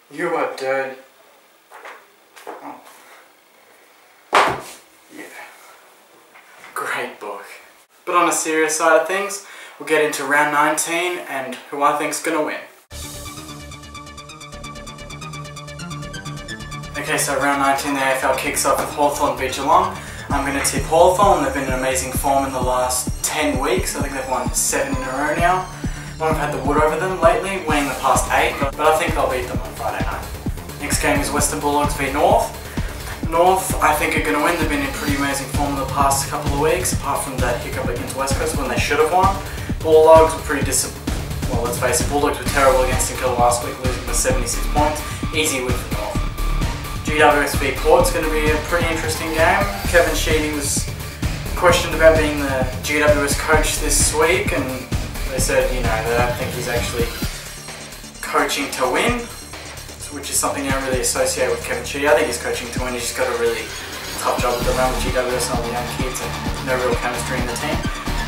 You are dead. Oh. Yeah. Great book. But on a serious side of things, we'll get into round 19 and who I think's gonna win. Okay, so round 19, the AFL kicks off with Hawthorn v Geelong. I'm going to tip Hawthorn. They've been in amazing form in the last 10 weeks. I think they've won 7 in a row now. I've had the wood over them lately, winning the past 8, but I think they'll beat them on Friday night. Next game is Western Bulldogs v North. North, I think, are going to win. They've been in pretty amazing form in the past couple of weeks, apart from that hiccup against West Coast when they should have won. Bulldogs were pretty well, let's face it, Bulldogs were terrible against St Kilda last week, losing by 76 points. Easy win for North. GWS v Port's going to be a pretty interesting game. Kevin Sheedy was questioned about being the GWS coach this week, and they said, you know, they don't think he's actually coaching to win, which is something you don't really associate with Kevin Sheedy. I think he's coaching to win. He's just got a really tough job with the run with GWS and all the young kids and no real chemistry in the team.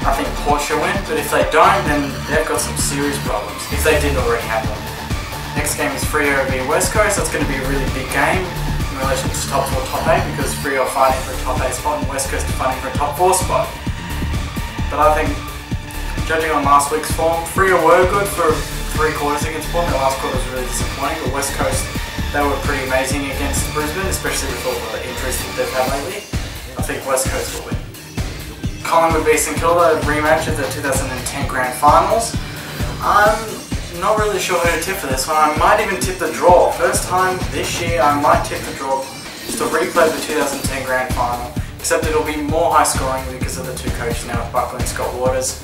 I think Port should win, but if they don't, then they've got some serious problems, if they didn't already have them. Next game is Freo v West Coast. That's going to be a really big game in relation to top 4, top 8, because Freo are fighting for a top 8 spot and West Coast are fighting for a top 4 spot. But I think, judging on last week's form, Freo were good for 3 quarters against Port. The last quarter was really disappointing, but West Coast, they were pretty amazing against Brisbane, especially with all the injuries that they've had lately. I think West Coast will win. Collingwood v St Kilda, rematch of the 2010 Grand Finals. I'm not really sure who to tip for this one. I might even tip the draw. First time this year, I might tip the draw. Just a replay of the 2010 Grand Final, except it'll be more high scoring because of the 2 coaches now with Buckley and Scott Waters.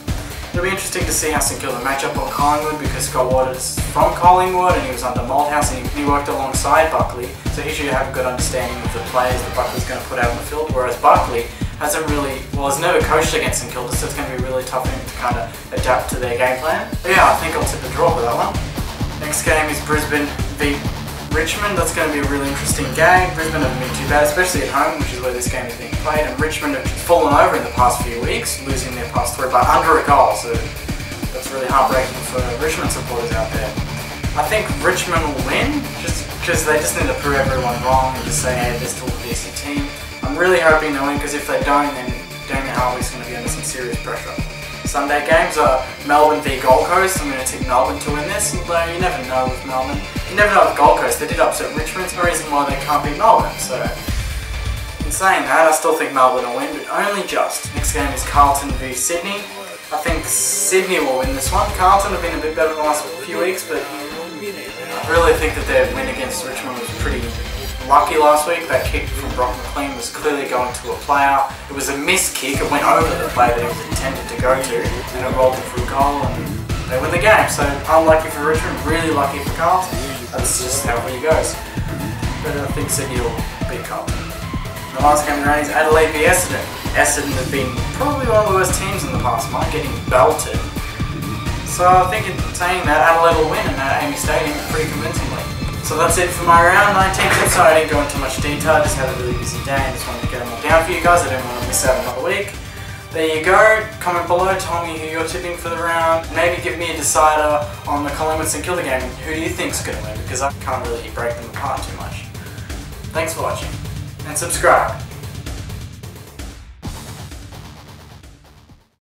It'll be interesting to see how St Kilda match up on Collingwood, because Scott Waters is from Collingwood and he was under Malthouse and he worked alongside Buckley, so he should have a good understanding of the players that Buckley's going to put out on the field, whereas Buckley hasn't really, well, has never coached against St Kilda, so it's going to be really tough for him to kind of adapt to their game plan. But yeah, I think I'll tip the draw for that one. Next game is Brisbane v Richmond. That's going to be a really interesting game. Brisbane haven't been too bad, especially at home, which is where this game is being played, and Richmond have fallen over in the past few weeks, losing their past 3 by under a goal, so that's really heartbreaking for Richmond supporters out there. I think Richmond will win, just because they just need to prove everyone wrong and just say, hey, they're still a decent team. I'm really hoping they win, because if they don't, then Damien Harvey's going to be under some serious pressure. Sunday games are Melbourne v Gold Coast. I'm going to tip Melbourne to win this, although you never know with Melbourne. You never know with Gold Coast. They did upset Richmond. It's no reason why they can't beat Melbourne. So, in saying that, I still think Melbourne will win, but only just. Next game is Carlton v Sydney. I think Sydney will win this one. Carlton have been a bit better the last few weeks, but I really think that their win against Richmond was pretty lucky last week. That kick from Brock McLean was clearly going to a player. It was a missed kick. It went over the player that it was intended to go to, and it rolled in for a goal, and they win the game. So unlucky for Richmond, really lucky for Carlton. That's just how it goes. But I think Sydney will beat Carlton. The last game around is Adelaide v Essendon. Essendon have been probably one of the worst teams in the past month, getting belted. So I think in saying that, Adelaide will win in Amy Stadium pretty convincingly. So that's it for my round 19 tips. So I didn't go into much detail, I just had a really busy day and just wanted to get them all down for you guys. I didn't want to miss out another week. There you go. Comment below, tell me who you're tipping for the round. Maybe give me a decider on the Collingwood St Kilda game. Who do you think's going to win? Because I can't really break them apart too much. Thanks for watching, and subscribe.